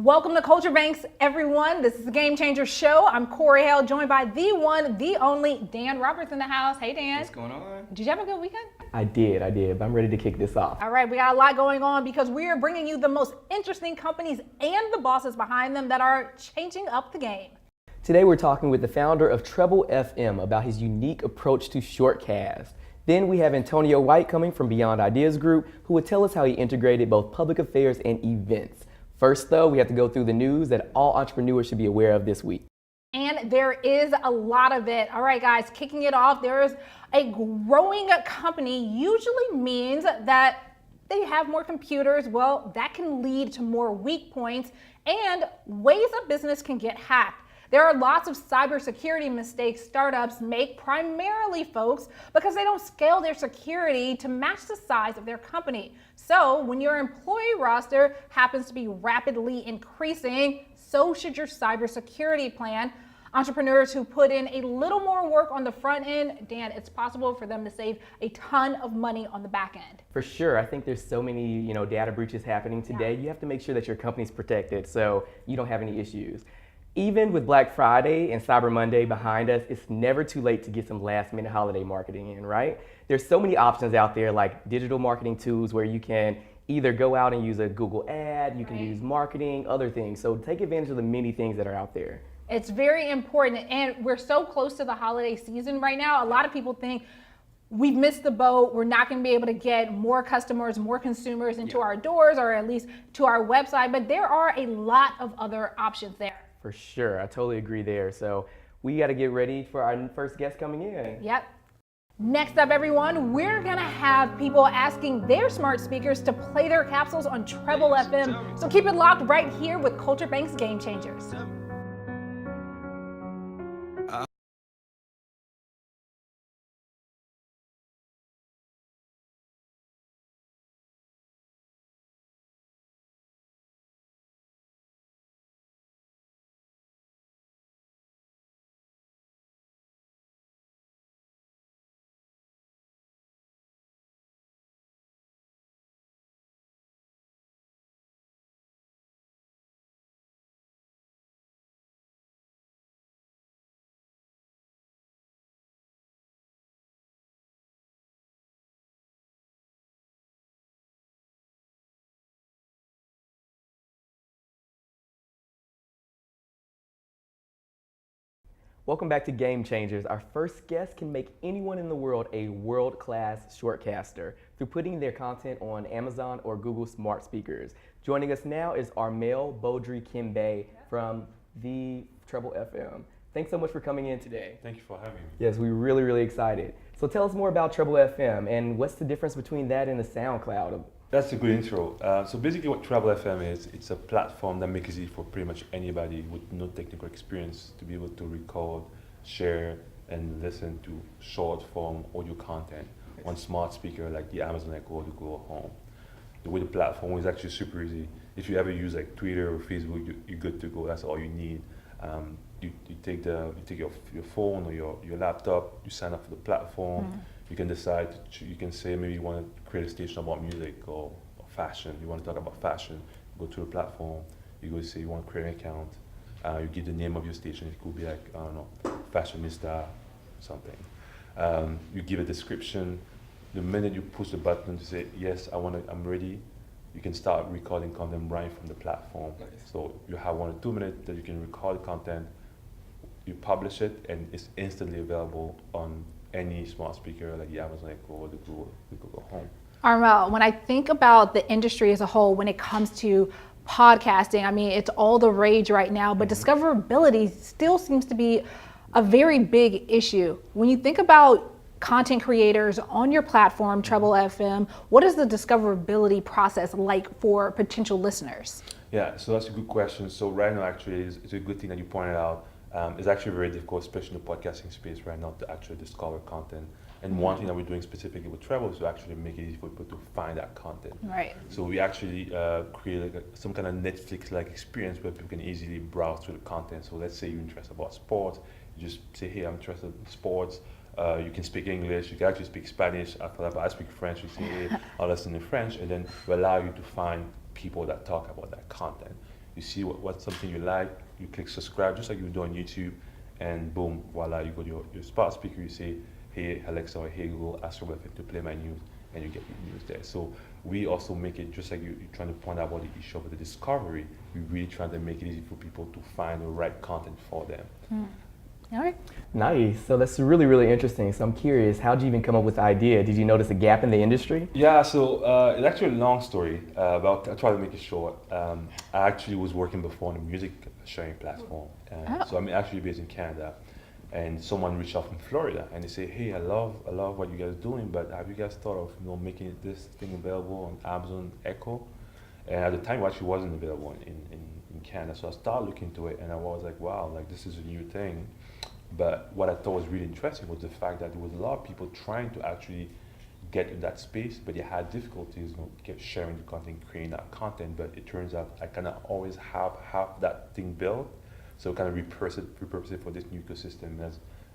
Welcome to Culture Banks, everyone. This is the Game Changers show. I'm Corey Hale, joined by the one, the only Dan Roberts in the house. Hey, Dan. What's going on? Did you have a good weekend? I did, but I'm ready to kick this off. All right, we got a lot going on because we are bringing you the most interesting companies and the bosses behind them that are changing up the game. Today we're talking with the founder of Treble FM about his unique approach to shortcast. Then we have Antonio White coming from Beyond Ideas Group, who will tell us how he integrated both public affairs and events. First, though, we have to go through the news that all entrepreneurs should be aware of this week. And there is a lot of it. All right, guys, kicking it off, there's a growing company usually means that they have more computers. Well, that can lead to more weak points and ways a business can get hacked. There are lots of cybersecurity mistakes startups make, primarily folks, because they don't scale their security to match the size of their company. So when your employee roster happens to be rapidly increasing, so should your cybersecurity plan. Entrepreneurs who put in a little more work on the front end, Dan, it's possible for them to save a ton of money on the back end. For sure, I think there's so many data breaches happening today. You have to make sure that your company's protected so you don't have any issues. Even with Black Friday and Cyber Monday behind us, it's never too late to get some last-minute holiday marketing in, right? There's so many options out there like digital marketing tools where you can either go out and use a Google ad, you can use marketing, other things. So take advantage of the many things that are out there. It's very important, and we're so close to the holiday season right now. A lot of people think we've missed the boat. We're not going to be able to get more customers, more consumers into our doors, or at least to our website, but there are a lot of other options there. For sure, I totally agree there. So we got to get ready for our first guest coming in. Yep. Next up, everyone, we're gonna have people asking their smart speakers to play their capsules on Treble FM. So keep it locked right here with Culture Bank's Game Changers. Welcome back to Game Changers. Our first guest can make anyone in the world a world-class shortcaster through putting their content on Amazon or Google smart speakers. Joining us now is Armel Beaudry Kembe from the Treble FM. Thanks so much for coming in today. Thank you for having me. Yes, we're really excited. So tell us more about Treble FM and what's the difference between that and the SoundCloud? That's a good intro. So basically what Treble FM is, it's a platform that makes it easy for pretty much anybody with no technical experience to be able to record, share, and listen to short form audio content on smart speaker like the Amazon Echo or the Google Home. The way the platform is actually super easy. If you ever use like Twitter or Facebook, you're good to go. That's all you need. You take your phone or your laptop, you sign up for the platform. Mm-hmm. You can decide, you can say maybe you want to create a station about music or fashion. You want to talk about fashion, go to the platform. You go say you want to create an account. You give the name of your station. It could be like, I don't know, Fashionista, something. You give a description. The minute you push the button to say, yes, I'm ready, you can start recording content right from the platform. Nice. So you have 1 or 2 minutes that you can record the content, you publish it, and it's instantly available on any smart speaker like the Amazon Echo or the Google Home. Armel, when I think about the industry as a whole, when it comes to podcasting, I mean, it's all the rage right now, but discoverability still seems to be a very big issue. When you think about content creators on your platform, Treble FM, what is the discoverability process like for potential listeners? Yeah, so that's a good question. So right now, actually, it's a good thing that you pointed out. It's actually very difficult, especially in the podcasting space right now, to actually discover content. And one thing that we're doing specifically with Treble is to actually make it easy for people to find that content. Right. So we actually create some kind of Netflix-like experience where people can easily browse through the content. So let's say you're interested about sports, you just say, hey, I'm interested in sports. You can speak English, you can actually speak Spanish. For example, I speak French, you say, hey, I'll listen in French, and then we allow you to find people that talk about that content. You see what's something you like, you click subscribe, just like you do on YouTube, and boom, voila, you go to your smart speaker, you say, hey Alexa or hey Google, ask Treble FM to play my news, and you get your news there. So we also make it, just like you're trying to point out about the issue of the discovery, we really try to make it easy for people to find the right content for them. All right. Nice. So that's really, really interesting. So I'm curious, how did you even come up with the idea? Did you notice a gap in the industry? Yeah, so it's actually a long story, but I'll try to make it short. I actually was working before on a music sharing platform. So I'm actually based in Canada. And someone reached out from Florida and they say, hey, I love what you guys are doing, but have you guys thought of making this thing available on Amazon Echo? And at the time, it actually wasn't available in Canada. So I started looking into it and I was like, wow, like this is a new thing. But what I thought was really interesting was the fact that there was a lot of people trying to actually get in that space, but they had difficulties sharing the content, creating that content. But it turns out I kind of always have that thing built. So kind of repurpose it for this new ecosystem.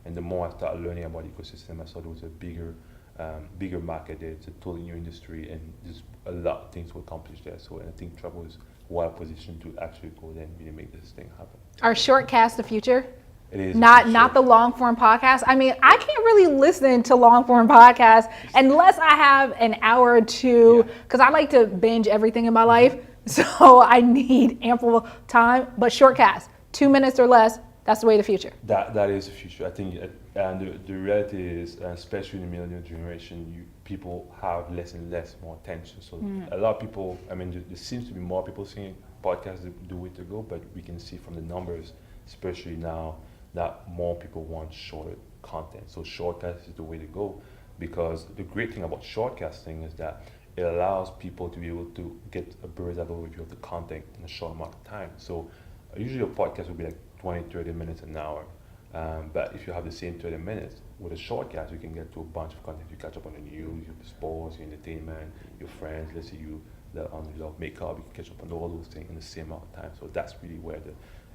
And the more I started learning about the ecosystem, I saw there was a bigger market there. It's a totally new industry, and there's a lot of things to accomplish there. So I think Treble is well positioned to actually go there and really make this thing happen. Are shortcasts the future? It is Not the long form podcast. I mean, I can't really listen to long form podcasts unless I have an hour or two, because I like to binge everything in my life. So I need ample time. But shortcasts, 2 minutes or less, that's the way of the future. That is the future. I think, and the reality is, especially in the millennial generation, people have less and less more attention. So a lot of people, I mean, there seems to be more people seeing podcasts than do it ago, but we can see from the numbers, especially now, that more people want shorter content. So shortcast is the way to go, because the great thing about shortcasting is that it allows people to be able to get a bird's eye overview of the content in a short amount of time. So usually a podcast will be like 20, 30 minutes, an hour. But if you have the same 30 minutes, with a shortcast, you can get to a bunch of content. You catch up on the news, your sports, your entertainment, your friends. Let's say you love makeup, you can catch up on all those things in the same amount of time. So that's really where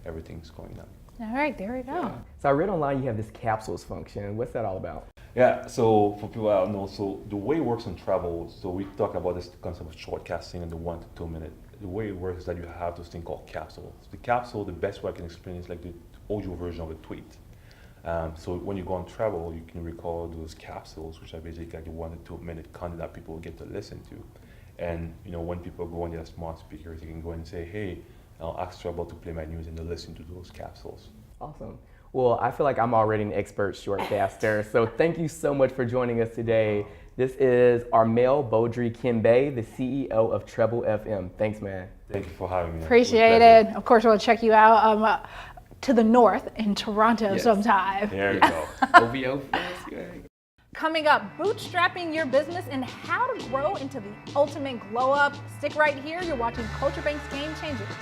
everything's going now. All right, there we go. Yeah. So I read online you have this capsules function. What's that all about? Yeah, so for people I don't know, so the way it works on Treble, so we talk about this concept of shortcasting and the 1 to 2 minute. The way it works is that you have this thing called capsules. The capsule, the best way I can explain it is like the audio version of a tweet. So when you go on Treble, you can record those capsules, which are basically like the 1 to 2 minute content that people get to listen to. And when people go on their smart speakers, you can go and say, hey, I'll ask Treble to play my news, and they'll listen to those capsules. Awesome. Well, I feel like I'm already an expert shortcaster, so thank you so much for joining us today. This is Armel Beaudry Kembe, the CEO of Treble FM. Thanks, man. Thank you for having me. Appreciate it. Of course, we'll check you out to the north in Toronto sometime. There you go. OVO. Coming up, bootstrapping your business and how to grow into the ultimate glow up. Stick right here. You're watching Culture Bank's GameChangers.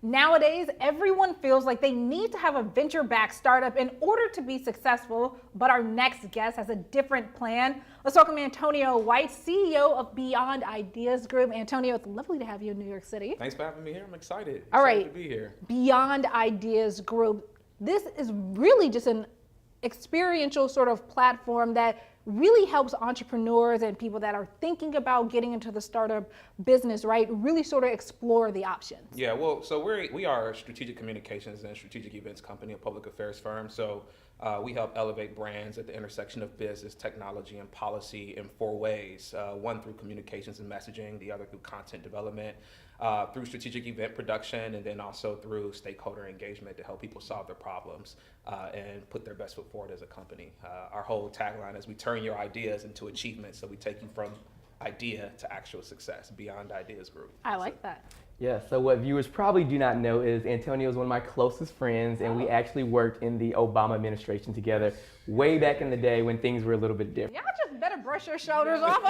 Nowadays, everyone feels like they need to have a venture-backed startup in order to be successful, but our next guest has a different plan. Let's welcome Antonio White, CEO of Beyond Ideas Group. Antonio, it's lovely to have you in New York City. Thanks for having me here. I'm excited. All right. To be here. Beyond Ideas Group. This is really just an experiential sort of platform that really helps entrepreneurs and people that are thinking about getting into the startup business, right? Really sort of explore the options. Yeah, well, so we are a strategic communications and strategic events company, a public affairs firm. So we help elevate brands at the intersection of business, technology, and policy in 4 ways. One through communications and messaging, the other through content development, through strategic event production, and then also through stakeholder engagement to help people solve their problems and put their best foot forward as a company. Our whole tagline is we turn your ideas into achievements, so we take you from idea to actual success, Beyond Ideas Group. I like that. Yeah, so what viewers probably do not know is Antonio is one of my closest friends, and we actually worked in the Obama administration together way back in the day when things were a little bit different. Y'all just better brush your shoulders off.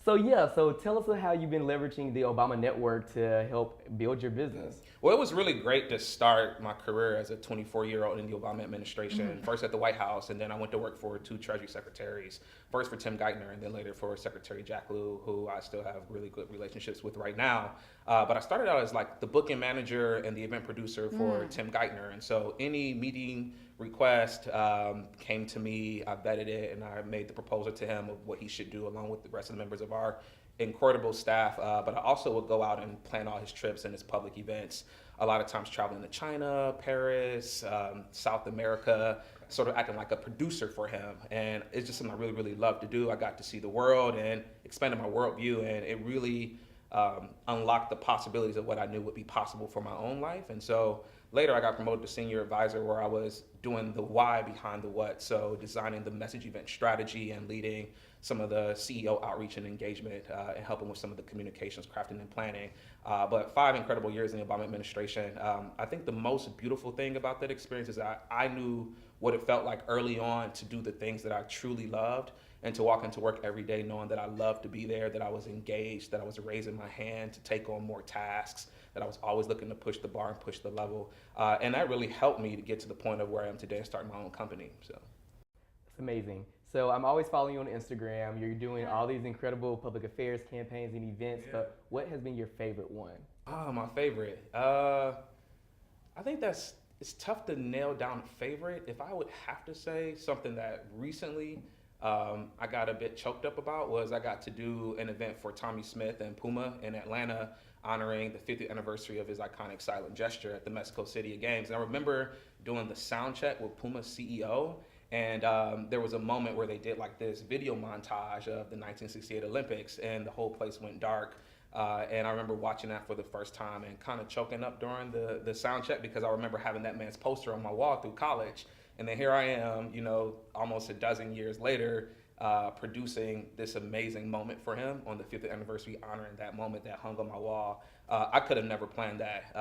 So tell us how you've been leveraging the Obama network to help build your business. Well, it was really great to start my career as a 24-year-old in the Obama administration, first at the White House, and then I went to work for 2 Treasury secretaries first for Tim Geithner and then later for Secretary Jack Lew, who I still have really good relationships with right now. But I started out as like the booking manager and the event producer for Tim Geithner. And so any meeting request came to me, I vetted it, and I made the proposal to him of what he should do along with the rest of the members of our incredible staff. But I also would go out and plan all his trips and his public events. A lot of times traveling to China, Paris, South America, sort of acting like a producer for him. And it's just something I really, really love to do. I got to see the world and expanded my worldview, and it really unlocked the possibilities of what I knew would be possible for my own life. And so later I got promoted to senior advisor, where I was doing the why behind the what. So designing the message event strategy and leading some of the CEO outreach and engagement and helping with some of the communications, crafting and planning. But 5 incredible years in the Obama administration. I think the most beautiful thing about that experience is that I knew what it felt like early on to do the things that I truly loved, and to walk into work every day knowing that I loved to be there, that I was engaged, that I was raising my hand to take on more tasks, that I was always looking to push the bar and push the level. And that really helped me to get to the point of where I am today and start my own company. So That's amazing. So I'm always following you on Instagram. You're doing all these incredible public affairs campaigns and events, but what has been your favorite one? Oh, my favorite. I think it's tough to nail down a favorite. If I would have to say something that recently I got a bit choked up about, was I got to do an event for Tommy Smith and Puma in Atlanta, honoring the 50th anniversary of his iconic silent gesture at the Mexico City Games. And I remember doing the sound check with Puma's CEO, and there was a moment where they did like this video montage of the 1968 Olympics, and the whole place went dark. And I remember watching that for the first time and kind of choking up during the sound check, because I remember having that man's poster on my wall through college. And then here I am, almost a dozen years later, producing this amazing moment for him on the 50th anniversary, honoring that moment that hung on my wall. I could have never planned that.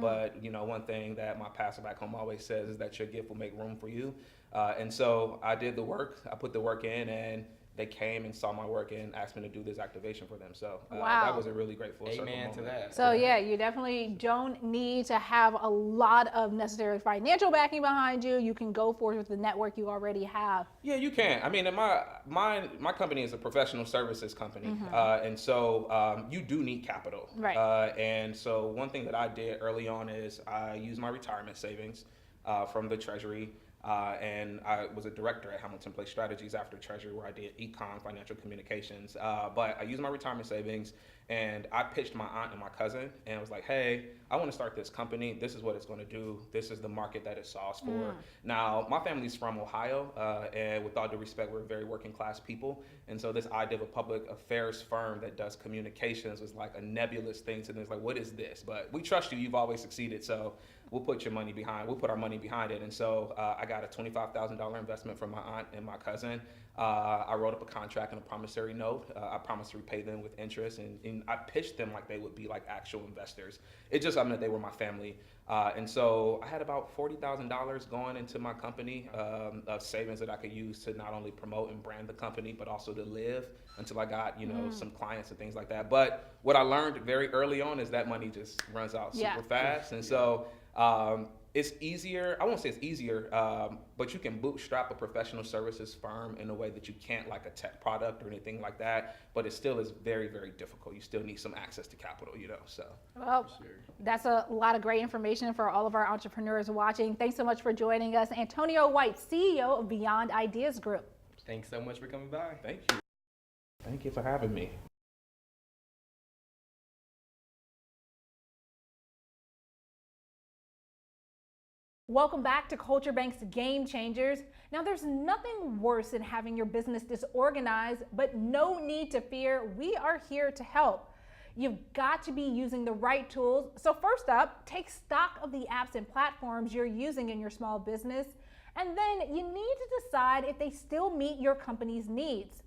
But, one thing that my pastor back home always says is that your gift will make room for you. And so I did the work, I put the work in, and they came and saw my work and asked me to do this activation for them. So that was a really great full circle moment. To that. So yeah, you definitely don't need to have a lot of necessary financial backing behind you. You can go forward with the network you already have. Yeah, you can. I mean, my company is a professional services company, and so you do need capital. Right. And so one thing that I did early on is I used my retirement savings from the Treasury. And I was a director at Hamilton Place Strategies after Treasury, where I did econ, financial communications. But I used my retirement savings, and I pitched my aunt and my cousin, and was like, hey, I want to start this company. This is what it's going to do. This is the market that it solves for. Now, my family's from Ohio, and with all due respect, we're very working class people. And so this idea of a public affairs firm that does communications was like a nebulous thing to them. It's like, what is this? But we trust you. You've always succeeded. So we'll put our money behind it. And so I got a $25,000 investment from my aunt and my cousin. I wrote up a contract and a promissory note. I promised to repay them with interest, and I pitched them like they would be like actual investors. It just meant they were my family. And so I had about $40,000 going into my company of savings that I could use to not only promote and brand the company, but also to live until I got, some clients and things like that. But what I learned very early on is that money just runs out super fast. And so it's easier, I won't say it's easier, but you can bootstrap a professional services firm in a way that you can't like a tech product or anything like that, but it still is very, very difficult. You still need some access to capital, so. Well, that's a lot of great information for all of our entrepreneurs watching. Thanks so much for joining us. Antonio White, CEO of Beyond Ideas Group. Thanks so much for coming by. Thank you. Thank you for having me. Welcome back to Culture Bank's Game Changers. Now, there's nothing worse than having your business disorganized, but no need to fear. We are here to help. You've got to be using the right tools. So first up, take stock of the apps and platforms you're using in your small business, and then you need to decide if they still meet your company's needs.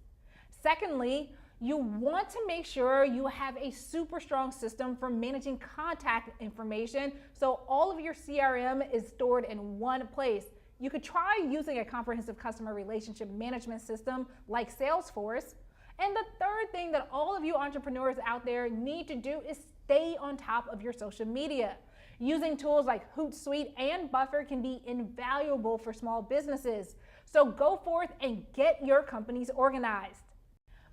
Secondly, you want to make sure you have a super strong system for managing contact information, so all of your CRM is stored in one place. You could try using a comprehensive customer relationship management system like Salesforce. And the third thing that all of you entrepreneurs out there need to do is stay on top of your social media. Using tools like Hootsuite and Buffer can be invaluable for small businesses. So go forth and get your companies organized.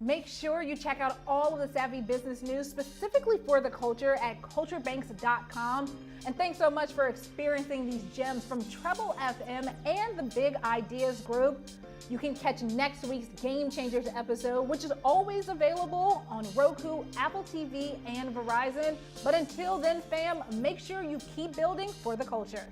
Make sure you check out all of the Savvy Business news specifically for the culture at culturebanks.com. And thanks so much for experiencing these gems from Treble FM and the Big Ideas Group. You can catch next week's Game Changers episode, which is always available on Roku, Apple TV, and Verizon. But until then, fam, make sure you keep building for the culture.